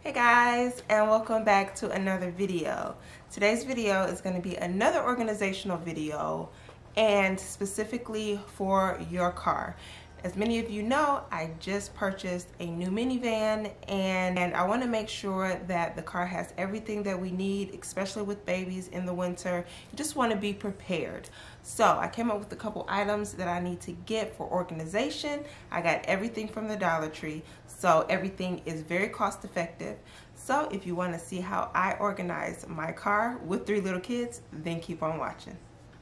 Hey guys, and welcome back to another video. Today's video is going to be another organizational video, and specifically for your car. As many of you know, I just purchased a new minivan, and I want to make sure that the car has everything that we need, especially with babies in the winter. You just want to be prepared. So I came up with a couple items that I need to get for organization. I got everything from the Dollar Tree, so everything is very cost effective. So if you want to see how I organize my car with 3 little kids, then keep on watching.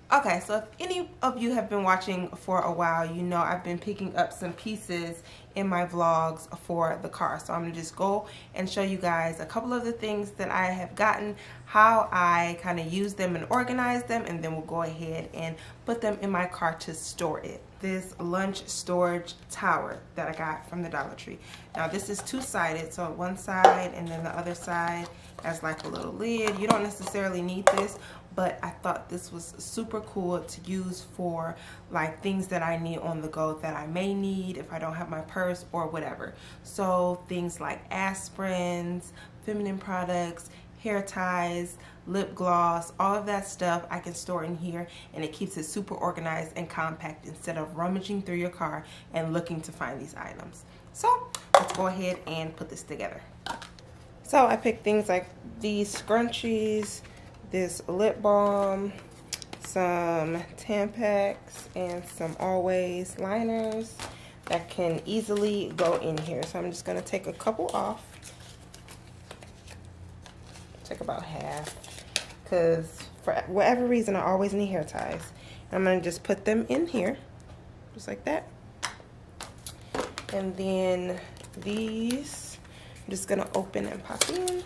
Okay, so if any of you have been watching for a while, you know I've been picking up some pieces in my vlogs for the car. So I'm going to just go and show you guys a couple of the things that I have gotten, how I kind of use them and organize them, and then we'll go ahead and put them in my car to store it. This lunch storage tower that I got from the Dollar Tree. Now this is 2-sided, so one side and then the other side has like a little lid. You don't necessarily need this, but I thought this was super cool to use for like things that I need on the go that I may need if I don't have my purse or whatever. So things like aspirins, feminine products, hair ties, lip gloss, all of that stuff I can store in here, and it keeps it super organized and compact instead of rummaging through your car and looking to find these items. So let's go ahead and put this together. So I picked things like these scrunchies, this lip balm, some Tampax, and some Always liners that can easily go in here. So I'm just going to take a couple off. Take about half, because for whatever reason I always need hair ties. I'm going to just put them in here, just like that. And then these, I'm just going to open and pop in.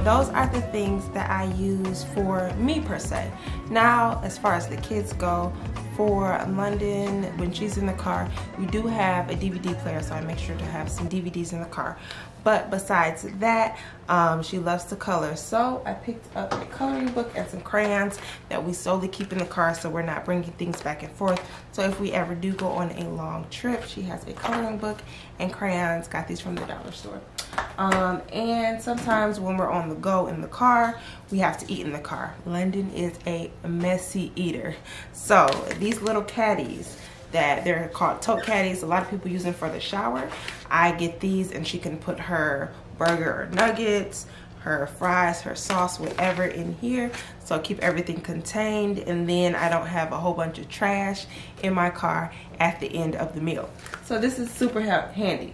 Those are the things that I use for me per se. Now, as far as the kids go, for London, when she's in the car, we do have a DVD player, so I make sure to have some DVDs in the car. But besides that, she loves to color. So I picked up a coloring book and some crayons that we solely keep in the car, so we're not bringing things back and forth. So if we ever do go on a long trip, she has a coloring book and crayons. Got these from the dollar store. And sometimes when we're on the go in the car, we have to eat in the car. London is a messy eater. So these little caddies, that they're called tote caddies, a lot of people use them for the shower. I get these, and she can put her burger or nuggets, her fries, her sauce, whatever in here, so keep everything contained, and then I don't have a whole bunch of trash in my car at the end of the meal. So this is super handy.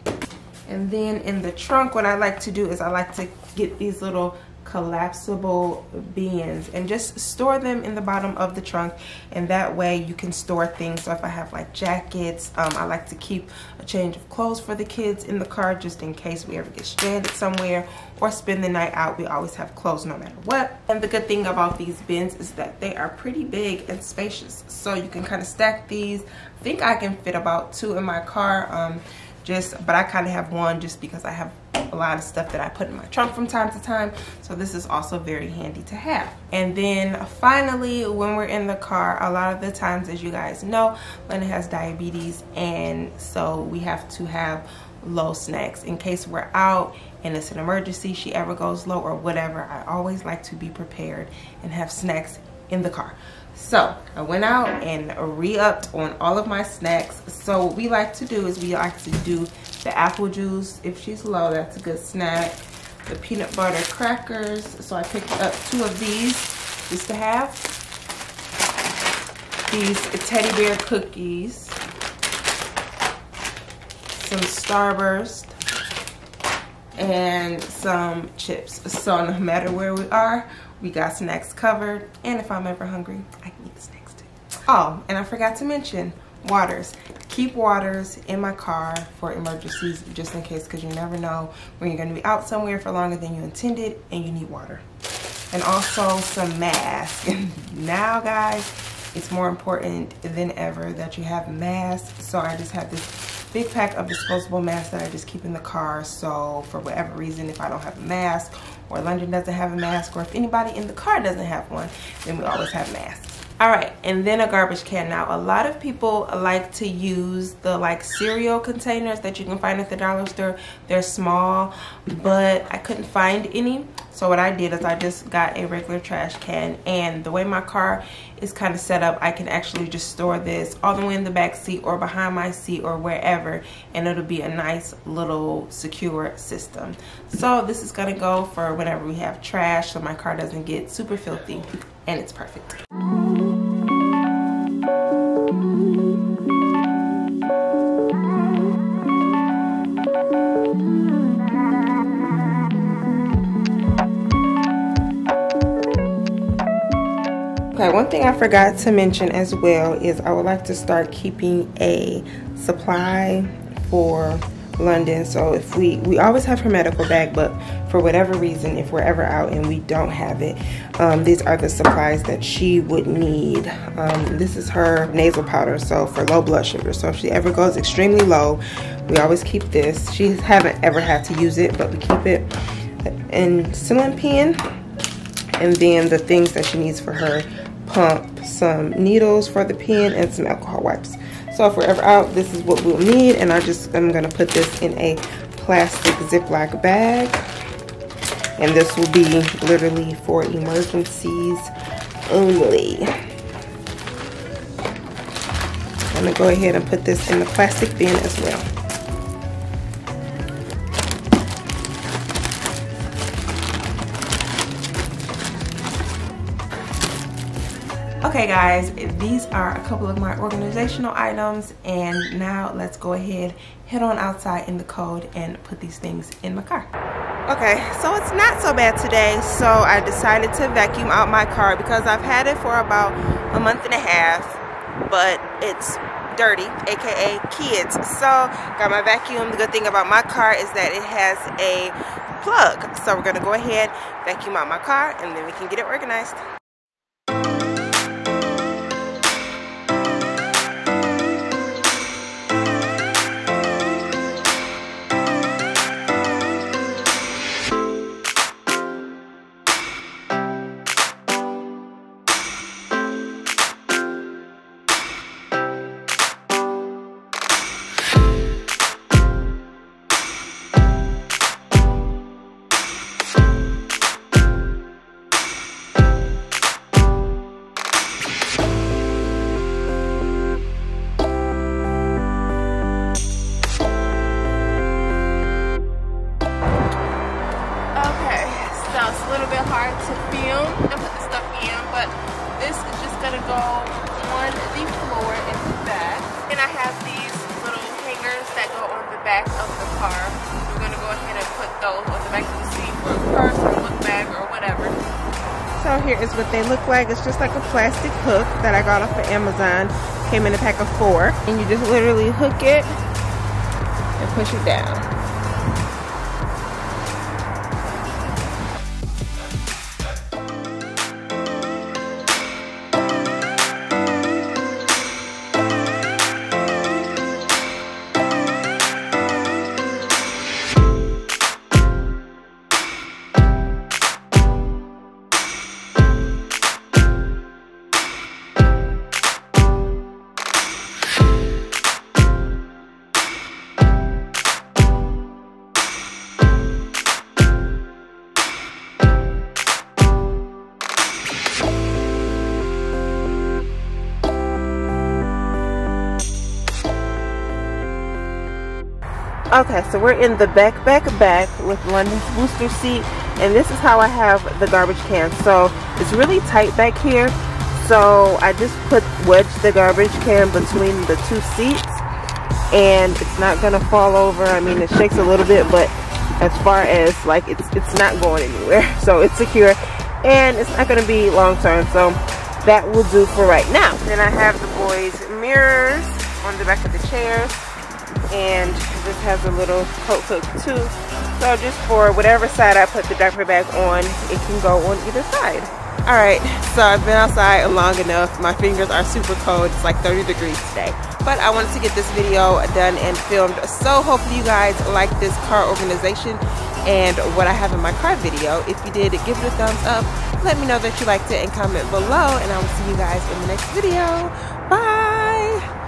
And then in the trunk, what I like to do is I like to get these little collapsible bins and just store them in the bottom of the trunk, and that way you can store things. So if I have like jackets, I like to keep a change of clothes for the kids in the car just in case we ever get stranded somewhere or spend the night out. We always have clothes no matter what. And the good thing about these bins is that they are pretty big and spacious, so you can kind of stack these. I think I can fit about 2 in my car, but I kind of have one just because I have a lot of stuff that I put in my trunk from time to time, so this is also very handy to have. And then finally, when we're in the car, a lot of the times, as you guys know, Lena has diabetes, and so we have to have low snacks in case we're out and it's an emergency, she ever goes low or whatever. I always like to be prepared and have snacks in the car. So I went out and re-upped on all of my snacks. So what we like to do is we like to do the apple juice. If she's low, that's a good snack. The peanut butter crackers. So I picked up 2 of these just to have. These teddy bear cookies. Some Starburst. And some chips. So no matter where we are, we got snacks covered. And if I'm ever hungry, I can eat the snacks too. Oh, and I forgot to mention waters. Keep waters in my car for emergencies, just in case, because you never know when you're going to be out somewhere for longer than you intended and you need water. And also some masks. Now guys, it's more important than ever that you have masks. So I just have this big pack of disposable masks that I just keep in the car. So for whatever reason, if I don't have a mask, or London doesn't have a mask, or if anybody in the car doesn't have one, then we always have masks. All right, and then a garbage can. Now, a lot of people like to use the like cereal containers that you can find at the dollar store. They're small, but I couldn't find any. So what I did is I just got a regular trash can, and the way my car is kind of set up, I can actually just store this all the way in the back seat or behind my seat or wherever, and it'll be a nice little secure system. So this is gonna go for whenever we have trash, so my car doesn't get super filthy, and it's perfect. Okay, one thing I forgot to mention as well is I would like to start keeping a supply for London. So if we always have her medical bag, but for whatever reason, if we're ever out and we don't have it, these are the supplies that she would need. This is her nasal powder, so for low blood sugar. So if she ever goes extremely low, we always keep this. She haven't ever had to use it, but we keep it. And insulin pen, and then the things that she needs for her pump, some needles for the pen, and some alcohol wipes. So if we're ever out, this is what we'll need, and I'm gonna put this in a plastic Ziploc bag, and this will be literally for emergencies only. I'm gonna go ahead and put this in the plastic bin as well. Okay guys, these are a couple of my organizational items, and now let's go ahead, head on outside in the cold and put these things in my car. Okay, so it's not so bad today, so I decided to vacuum out my car because I've had it for about a month and a half, but it's dirty, aka kids. So got my vacuum. The good thing about my car is that it has a plug, so we're gonna go ahead, vacuum out my car, and then we can get it organized. Hard to film and put the stuff in, but this is just gonna go on the floor in the back, and I have these little hangers that go on the back of the car. We're gonna go ahead and put those on the back of the seat for a purse or a book bag or whatever. So here is what they look like. It's just like a plastic hook that I got off of Amazon. Came in a pack of 4, and you just literally hook it and push it down. Okay, so we're in the back with London's booster seat, and this is how I have the garbage can. So it's really tight back here, so I just wedged the garbage can between the two seats, and it's not gonna fall over. I mean, it shakes a little bit, but as far as like it's not going anywhere, so it's secure, and it's not gonna be long term. So that will do for right now. Then I have the boys' mirrors on the back of the chairs, and this has a little coat hook too, so just for whatever side I put the diaper bag on, it can go on either side. Alright, so I've been outside long enough. My fingers are super cold. It's like 30 degrees today, but I wanted to get this video done and filmed, so hopefully you guys like this car organization and what I have in my car video. If you did, give it a thumbs up, let me know that you liked it, and comment below, and I will see you guys in the next video. Bye.